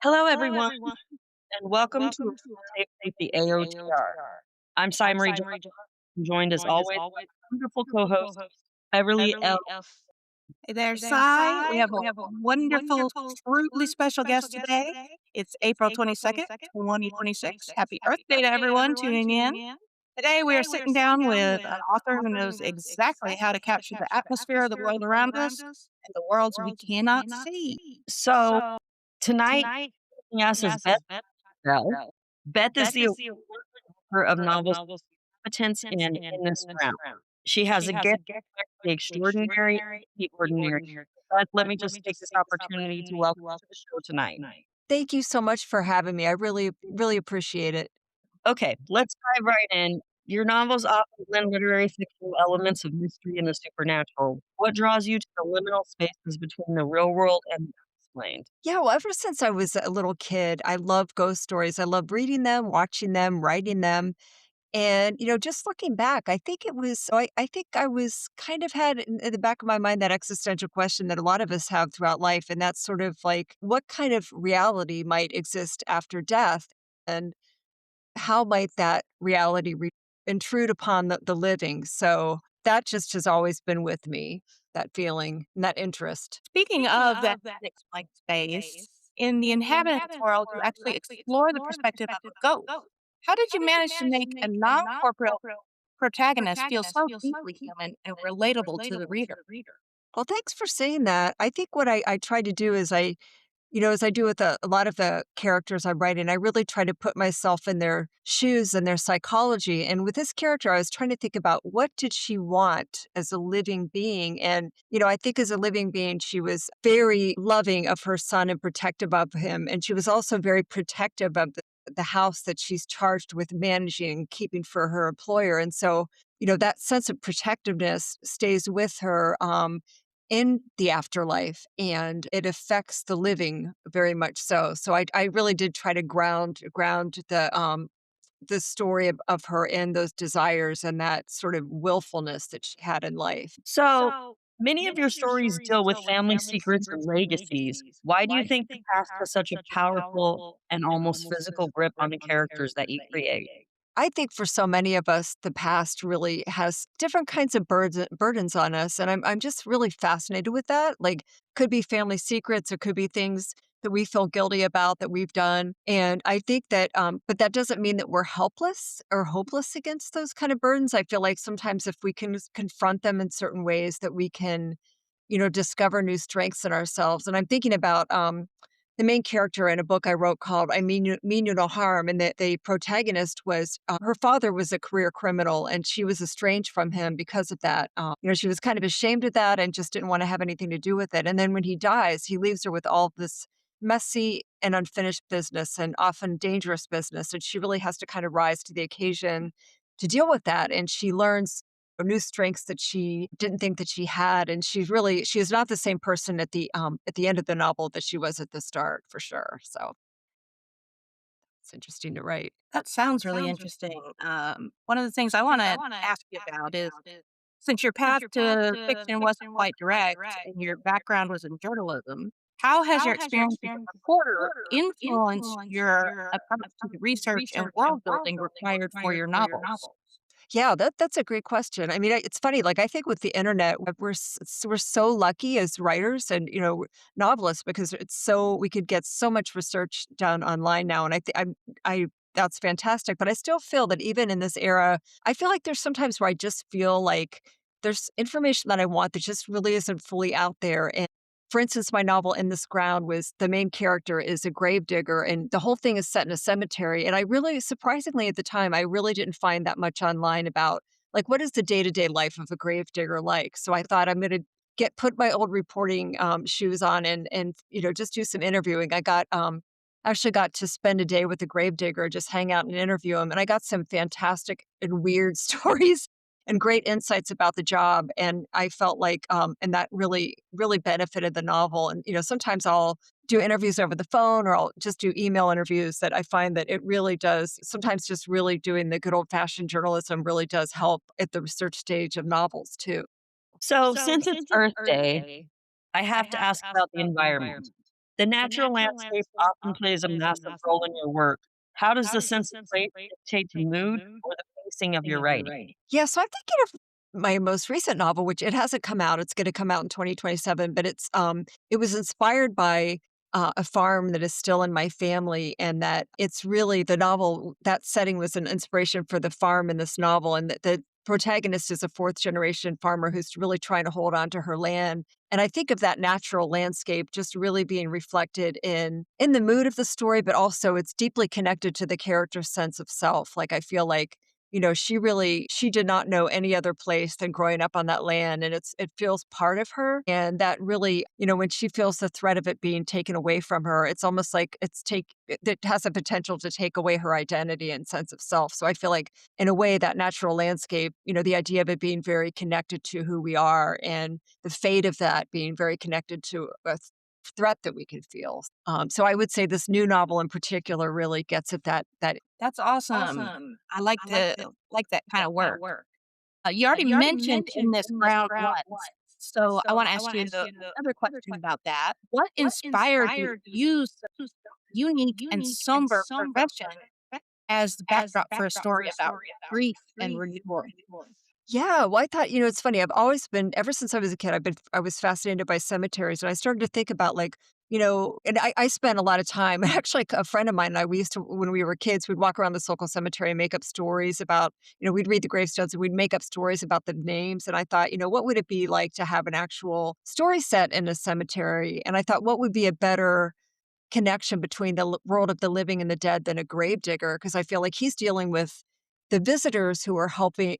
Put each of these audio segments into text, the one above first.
Hello, everyone, and welcome to Tape Tape the AOTR. I'm Sai Marie, joined as always by my wonderful co-host Beverly L. Hey there, Sai. We have a wonderful, truly special guest today. It's April 22nd, 2026. Happy Earth Day to everyone tuning in. Today, we are sitting down with an author who knows exactly how to capture the atmosphere of the world around us and the worlds we cannot see. So tonight, joining us is Beth Castrodale. Beth is the author of novels Competence and In This Ground. She has a gift for the extraordinary and the ordinary. Beth, let me just take this opportunity to welcome you to the show tonight. Thank you so much for having me. I really appreciate it. Okay, let's dive right in. Your novels often blend literary fictional elements of mystery and the supernatural. What draws you to the liminal spaces between the real world and the unexplained? Yeah, well, ever since I was a little kid, I love ghost stories. I love reading them, watching them, writing them. And, just looking back, I think it was, so I think I was kind of had in the back of my mind that existential question that a lot of us have throughout life. And that's sort of like, what kind of reality might exist after death? And how might that reality intrude upon the living? So that just has always been with me, that feeling and that interest. Speaking of that unexplained space, in the inhabitants world, you actually explore the perspective of a ghost. How did you manage to make a non-corporeal protagonist feel so deeply human and relatable to the reader? Well, thanks for saying that. I think what I try to do is as I do with a lot of the characters I'm writing, I really try to put myself in their shoes and their psychology. And with this character, I was trying to think about what did she want as a living being? And, I think as a living being, she was very loving of her son and protective of him. And she was also very protective of the house that she's charged with managing and keeping for her employer. And so, that sense of protectiveness stays with her. In the afterlife, and it affects the living very much so. So I really did try to ground the story of her in those desires and that sort of willfulness that she had in life. So, many of your stories deal with family secrets and legacies. Why do you think the past has such a powerful and almost physical grip on the characters that you create? I think for so many of us, the past really has different kinds of burdens on us, and I'm just really fascinated with that. Like, could be family secrets, it could be things that we feel guilty about that we've done, and I think that, but that doesn't mean that we're helpless or hopeless against those kind of burdens. I feel like sometimes if we can just confront them in certain ways, that we can, discover new strengths in ourselves. And I'm thinking about the main character in a book I wrote called I Mean You No Harm. And the protagonist was her father was a career criminal and she was estranged from him because of that. She was kind of ashamed of that and just didn't want to have anything to do with it. And then when he dies, he leaves her with all this messy and unfinished business and often dangerous business. And she really has to kind of rise to the occasion to deal with that. And she learns new strengths that she didn't think that she had, and she is not the same person at the end of the novel that she was at the start, for sure. So it's interesting to write. That sounds really interesting. One of the things I want to ask you about is since your path to fiction wasn't quite direct and your background was in journalism, how has your experience as a reporter influenced your approach to the research and world building required for your novels? Yeah, that's a great question. I mean, it's funny. Like I think with the internet, we're so lucky as writers and novelists because it's so we could get so much research done online now, and I think I that's fantastic. But I still feel that even in this era, I feel like there's sometimes where I just feel like there's information that I want that just really isn't fully out there. And for instance, my novel In This Ground was the main character is a gravedigger and the whole thing is set in a cemetery. And I really, surprisingly at the time, I really didn't find that much online about like what is the day-to-day life of a gravedigger like. So I thought I'm gonna put my old reporting shoes on and just do some interviewing. I got actually got to spend a day with a gravedigger, just hang out and interview him. And I got some fantastic and weird stories and great insights about the job. And I felt like, and that really benefited the novel. And, sometimes I'll do interviews over the phone or I'll just do email interviews that I find that it really does. Sometimes just really doing the good old fashioned journalism really does help at the research stage of novels too. So, since it's Earth Day, I have to ask about the environment. The natural landscape often plays a massive role in your work. How does the sense of place dictate the mood or the pacing of your writing? Yeah, so I'm thinking of my most recent novel, which it hasn't come out. It's gonna come out in 2027, but it was inspired by, a farm that is still in my family, and that it's really the novel that setting was an inspiration for the farm in this novel, and the protagonist is a 4th generation farmer who's really trying to hold on to her land, and I think of that natural landscape just really being reflected in the mood of the story, but also it's deeply connected to the character's sense of self. Like, I feel like she did not know any other place than growing up on that land, and it feels part of her, and that really, when she feels the threat of it being taken away from her, it's almost like it has a potential to take away her identity and sense of self. So I feel like, in a way, that natural landscape, the idea of it being very connected to who we are, and the fate of that being very connected to a threat that we can feel. So I would say this new novel in particular really gets at that. That's awesome. I like that kind of work. You already mentioned in this ground once, so I want to ask you another question about that. What inspired you to use the unique and somber profession as the backdrop for a story about grief and renewal? Yeah, well, I thought, it's funny. I've always been, ever since I was a kid, I was fascinated by cemeteries, and I started to think about, like, and I spent a lot of time. Actually, a friend of mine and I, we used to, when we were kids, we'd walk around this local cemetery and make up stories about, we'd read the gravestones and we'd make up stories about the names. And I thought, what would it be like to have an actual story set in a cemetery? And I thought, what would be a better connection between the world of the living and the dead than a gravedigger, because I feel like he's dealing with the visitors who are helping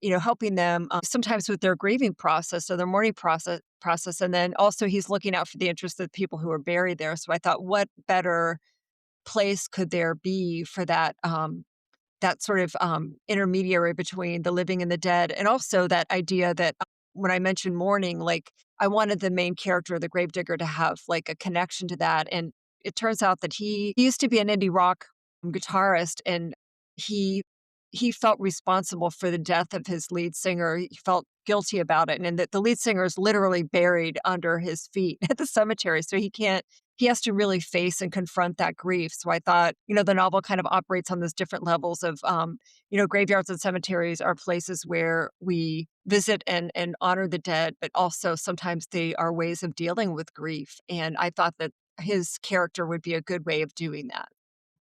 them sometimes with their grieving process or their mourning process, and then also he's looking out for the interests of the people who are buried there. So I thought, what better place could there be for that sort of intermediary between the living and the dead, and also that idea that when I mentioned mourning, like, I wanted the main character, the gravedigger, to have like a connection to that. And it turns out that he used to be an indie rock guitarist, and he he felt responsible for the death of his lead singer. He felt guilty about it, and that the lead singer is literally buried under his feet at the cemetery. So he has to really face and confront that grief. So I thought, the novel kind of operates on those different levels of, graveyards and cemeteries are places where we visit and honor the dead, but also sometimes they are ways of dealing with grief. And I thought that his character would be a good way of doing that.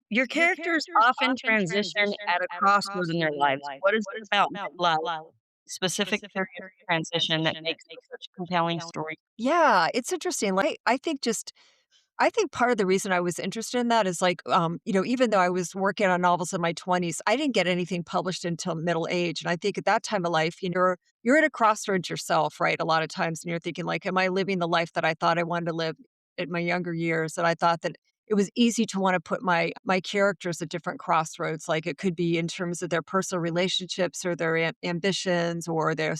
Your characters often transition at a crossroad in their lives. What is it about midlife, specific period of transition, that makes it such a compelling story? Yeah, it's interesting. Like, I think part of the reason I was interested in that is, like, even though I was working on novels in my 20s, I didn't get anything published until middle age. And I think at that time of life, you're at a crossroads yourself, right? A lot of times, and you're thinking, like, am I living the life that I thought I wanted to live at my younger years? And I thought that it was easy to want to put my characters at different crossroads. Like, it could be in terms of their personal relationships or their ambitions or their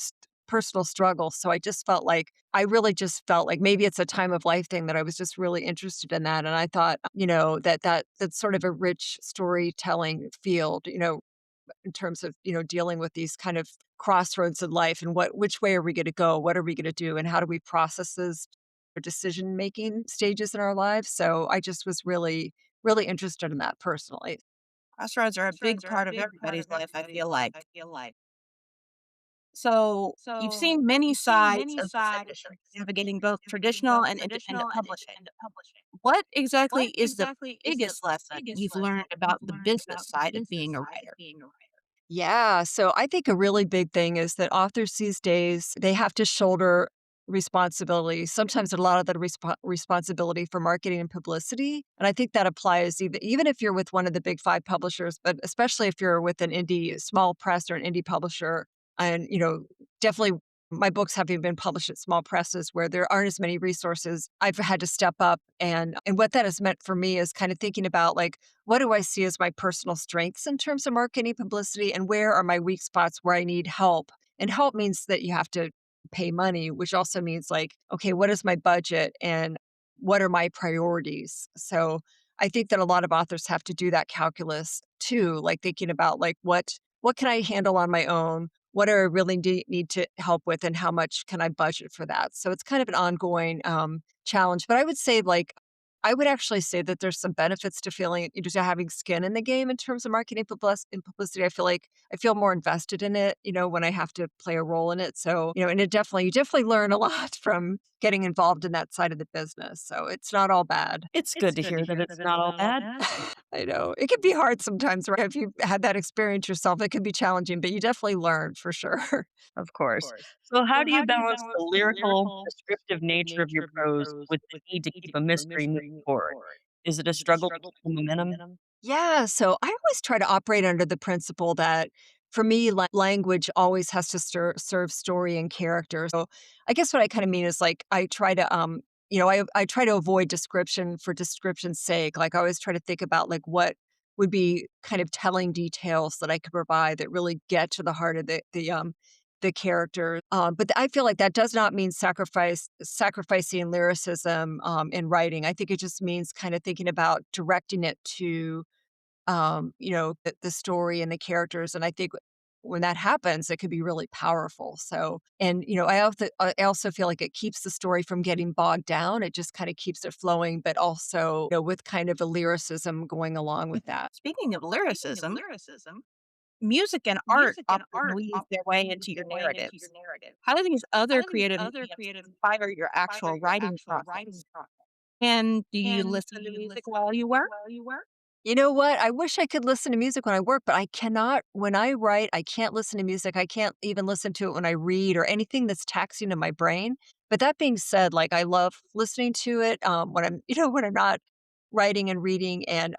personal struggles. So I really just felt like maybe it's a time of life thing, that I was just really interested in that. And I thought, that's sort of a rich storytelling field, in terms of, dealing with these kind of crossroads in life, and which way are we going to go? What are we going to do? And how do we process those decision making stages in our lives? So I just was really, really interested in that personally. Crossroads are a big part of everybody's life, I feel like. So you've seen many sides of this industry, navigating both traditional and independent publishing. What exactly is the biggest lesson you've learned about the business side of being a writer? Yeah. So I think a really big thing is that authors these days, they have to shoulder responsibility, sometimes a lot of the responsibility for marketing and publicity. And I think that applies even if you're with one of the big five publishers, but especially if you're with an indie small press or an indie publisher. And, definitely my books having been published at small presses where there aren't as many resources, I've had to step up. And what that has meant for me is kind of thinking about, like, what do I see as my personal strengths in terms of marketing publicity, and where are my weak spots where I need help? And help means that you have to pay money, which also means, like, okay, what is my budget and what are my priorities? So I think that a lot of authors have to do that calculus too, like thinking about, like, what can I handle on my own? What do I really need to help with, and how much can I budget for that? So it's kind of an ongoing challenge. But I would say, like, I would actually say that there's some benefits to feeling just having skin in the game in terms of marketing and publicity. I feel like I feel more invested in it, when I have to play a role in it. So, and you definitely learn a lot from getting involved in that side of the business. So it's not all bad. It's good to hear that it's not all bad. I know. It can be hard sometimes, right? If you've had that experience yourself, it can be challenging, but you definitely learn for sure. Of course. So how do you balance the lyrical, descriptive nature of your prose with the need to keep a mystery moving forward? Is it a struggle to keep the momentum? Yeah, so I always try to operate under the principle that for me, language always has to serve story and character. So I guess what I kind of mean is like I try to I try to avoid description for description's sake. Like I always try to think about like what would be kind of telling details that I could provide that really get to the heart of the character. But I feel like that does not mean sacrificing lyricism in writing. I think it just means kind of thinking about directing it to the story and the characters. And I think when that happens, it could be really powerful. So, and I also feel like it keeps the story from getting bogged down. It just kind of keeps it flowing, but also with kind of a lyricism going along with that. Speaking of lyricism, music and art often weave their way into your narratives. How do these other creative mediums inspire your actual writing process? And do you listen to music while you work? You know what? I wish I could listen to music when I work, but I cannot. When I write, I can't listen to music. I can't even listen to it when I read or anything that's taxing to my brain. But that being said, like I love listening to it when I'm, when I'm not writing and reading, and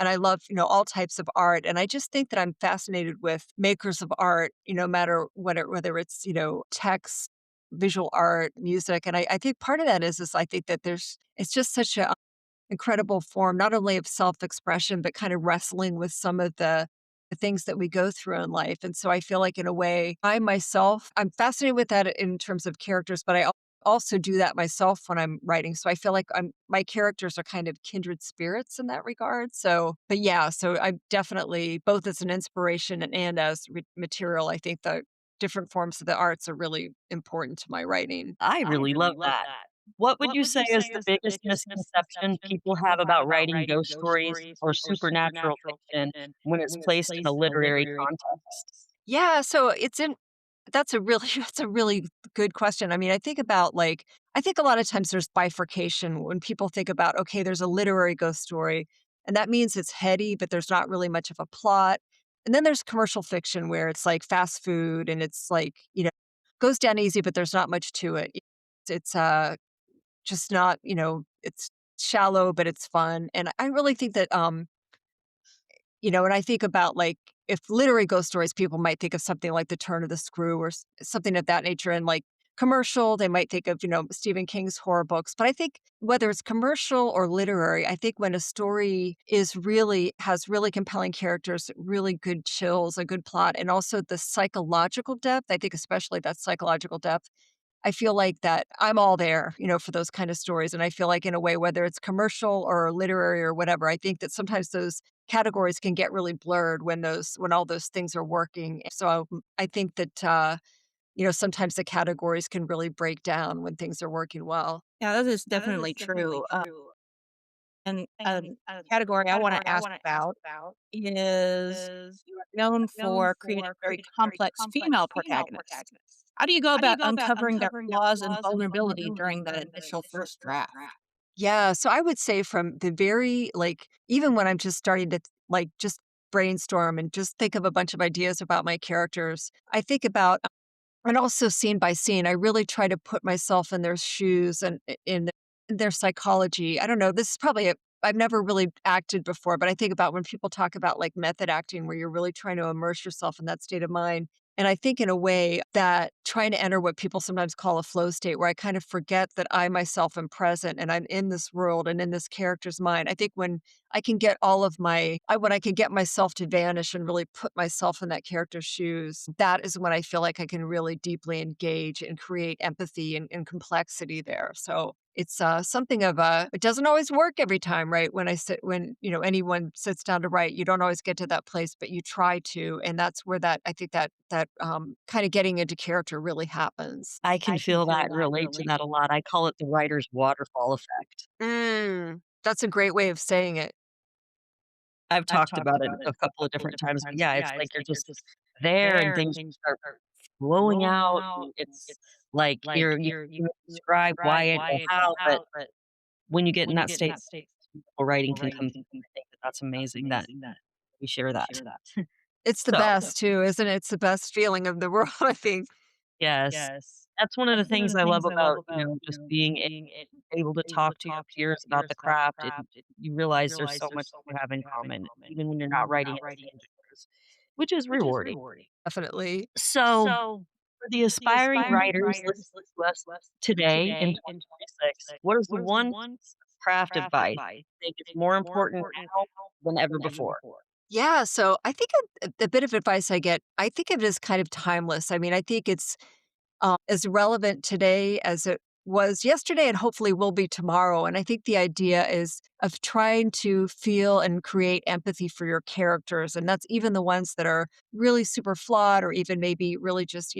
I love, all types of art. And I just think that I'm fascinated with makers of art, no matter whether it's, text, visual art, music. And I think part of that is I think that it's just such a incredible form, not only of self-expression, but kind of wrestling with some of the things that we go through in life. And so I feel like in a way, I myself, I'm fascinated with that in terms of characters, but also do that myself when I'm writing. So I feel like my characters are kind of kindred spirits in that regard. So, but yeah, so I definitely both as an inspiration and as material, I think the different forms of the arts are really important to my writing. I really love that. What would you say is the biggest misconception people have about writing ghost stories or supernatural fiction when it's placed in a literary context? Yeah, so that's a really that's a really good question. I mean, I think a lot of times there's bifurcation when people think about, okay, there's a literary ghost story, and that means it's heady, but there's not really much of a plot. And then there's commercial fiction where it's like fast food and it's like, goes down easy, but there's not much to it. It's just not, it's shallow, but it's fun. And I really think that and I think about like if literary ghost stories, people might think of something like The Turn of the Screw or something of that nature. And like commercial, they might think of, Stephen King's horror books. But I think whether it's commercial or literary, I think when a story has really compelling characters, really good chills, a good plot, and also the psychological depth, I think especially that psychological depth, I feel like that I'm all there, for those kind of stories. And I feel like in a way, whether it's commercial or literary or whatever, I think that sometimes those categories can get really blurred when all those things are working. So I think that sometimes the categories can really break down when things are working well. Yeah, that is definitely true. And a category I want to ask about is you are known for creating very complex female protagonists. How do you go about uncovering their flaws and vulnerability during the initial first draft? Yeah, so I would say from the very even when I'm just starting to just brainstorm and just think of a bunch of ideas about my characters, I think about and also scene by scene, I really try to put myself in their shoes and in their psychology. I don't know, this is probably I've never really acted before, but I think about when people talk about like method acting where you're really trying to immerse yourself in that state of mind. And I think in a way that trying to enter what people sometimes call a flow state where I kind of forget that I myself am present and I'm in this world and in this character's mind. I think when I can get when I can get myself to vanish and really put myself in that character's shoes, that is when I feel like I can really deeply engage and create empathy and complexity there. So it's something of it doesn't always work every time, right? When anyone sits down to write, you don't always get to that place, but you try to. And that's where I think that kind of getting into character really happens. I can feel that and relate to that a lot. I call it the writer's waterfall effect. Mm. That's a great way of saying it. I've talked about it a couple of different times, but yeah, it's like you're just there and things start flowing out, and it's like you can't even describe why and or how, but when you get in that state, writing can come through. I think that that's amazing that we share that. It's the So, best too, isn't it? It's the best feeling of the world, I think. yes, that's one of the things I love about, just being able to talk to your peers about the craft, and you realize there's so much that you have in common, even when you're not writing in the same genres, which is rewarding. Definitely. So, for the aspiring writers listening to us today in 2026, what is the one piece of craft advice you think is more important now than ever before? Yeah, so I think a bit of advice I get, I think of it as kind of timeless. I mean, I think it's as relevant today as it was yesterday and hopefully will be tomorrow. And I think the idea is of trying to feel and create empathy for your characters. And that's even the ones that are really super flawed or even maybe really just,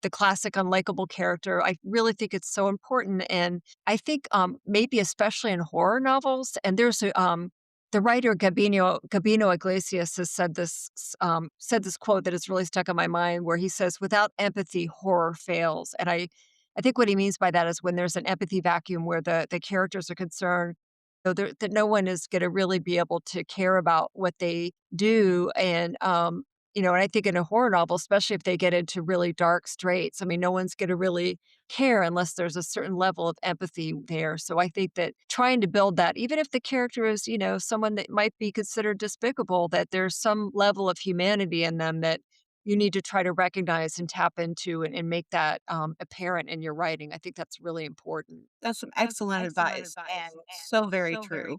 the classic unlikable character. I really think it's so important. And I think maybe especially in horror novels, and there's the writer Gabino Iglesias has said this quote that has really stuck in my mind, where he says, "Without empathy, horror fails." And I think what he means by that is when there's an empathy vacuum where the characters are concerned, that no one is going to really be able to care about what they do, and I think in a horror novel, especially if they get into really dark straits, I mean, no one's going to really care unless there's a certain level of empathy there. So I think that trying to build that, even if the character is, someone that might be considered despicable, that there's some level of humanity in them that you need to try to recognize and tap into and make that apparent in your writing. I think that's really important. That's some excellent advice and so very true.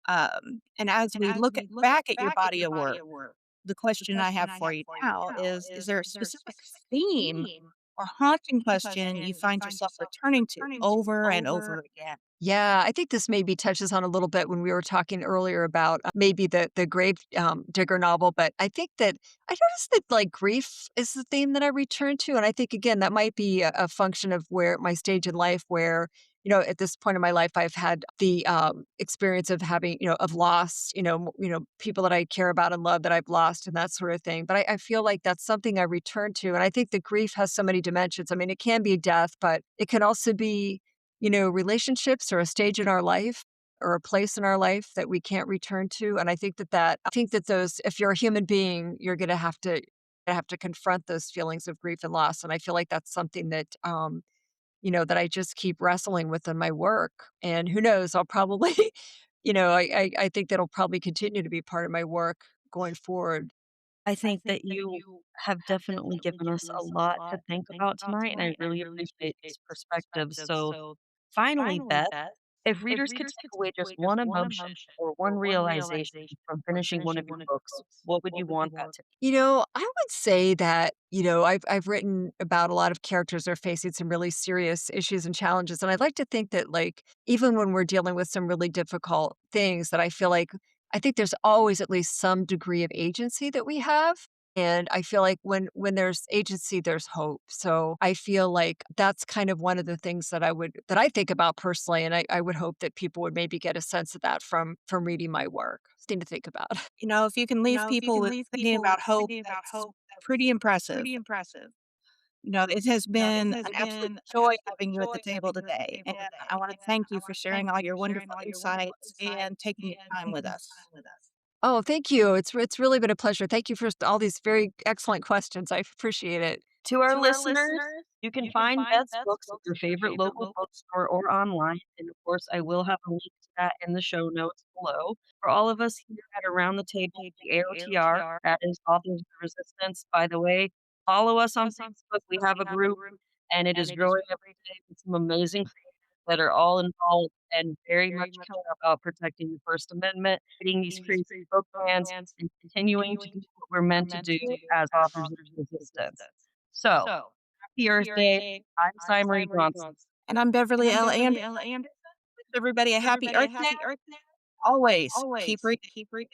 And as we look back at your body of work, the question I have for you now is there a specific theme or haunting question you find yourself returning to over and over again? Yeah, I think this maybe touches on a little bit when we were talking earlier about maybe the grave digger novel, but I think that I noticed that like grief is the theme that I return to, and I think again that might be a function of where my stage in life, where at this point in my life I've had the experience of having of loss, people that I care about and love that I've lost and that sort of thing. But I feel like that's something I return to, and I think that grief has so many dimensions. I mean, it can be death, but it can also be relationships or a stage in our life or a place in our life that we can't return to. And I think that those, if you're a human being, you're going to have to confront those feelings of grief and loss. And I feel like that's something that, that I just keep wrestling with in my work. And who knows, I'll probably, I think that'll probably continue to be part of my work going forward. I think that you have definitely given us a lot to think about tonight, and I really appreciate these perspectives. So, finally, Beth, if readers could take away just one emotion or one realization from finishing one of your books, what would you want that to be? I would say that, I've written about a lot of characters that are facing some really serious issues and challenges. And I'd like to think that like even when we're dealing with some really difficult things, that I feel like I think there's always at least some degree of agency that we have. And I feel like when there's agency, there's hope. So I feel like that's kind of one of the things that I think about personally. And I would hope that people would maybe get a sense of that from reading my work. Thing to think about. If you can leave people with thinking about hope, that's pretty impressive. It has been an absolute joy having you at the table today. And I want to thank you for sharing all your wonderful insights and taking the time with us. Oh, thank you. It's really been a pleasure. Thank you for all these very excellent questions. I appreciate it. To our listeners, you can find Beth's books at your favorite local bookstore or online. And of course, I will have a link to that in the show notes below. For all of us here at Around the Table, the AOTR, that is Authors of Resistance. By the way, follow us on Facebook. We have a group, and it is growing every day with some amazing creators that are all involved and very much care about protecting the First Amendment, getting these crazy book bans, and continuing to do what we're meant to do as authors of resistance. So, happy Earth Day. I'm Sai Marie Johnson. And I'm Beverly L. Anderson. Wish everybody a happy Earth Day. Always keep reading.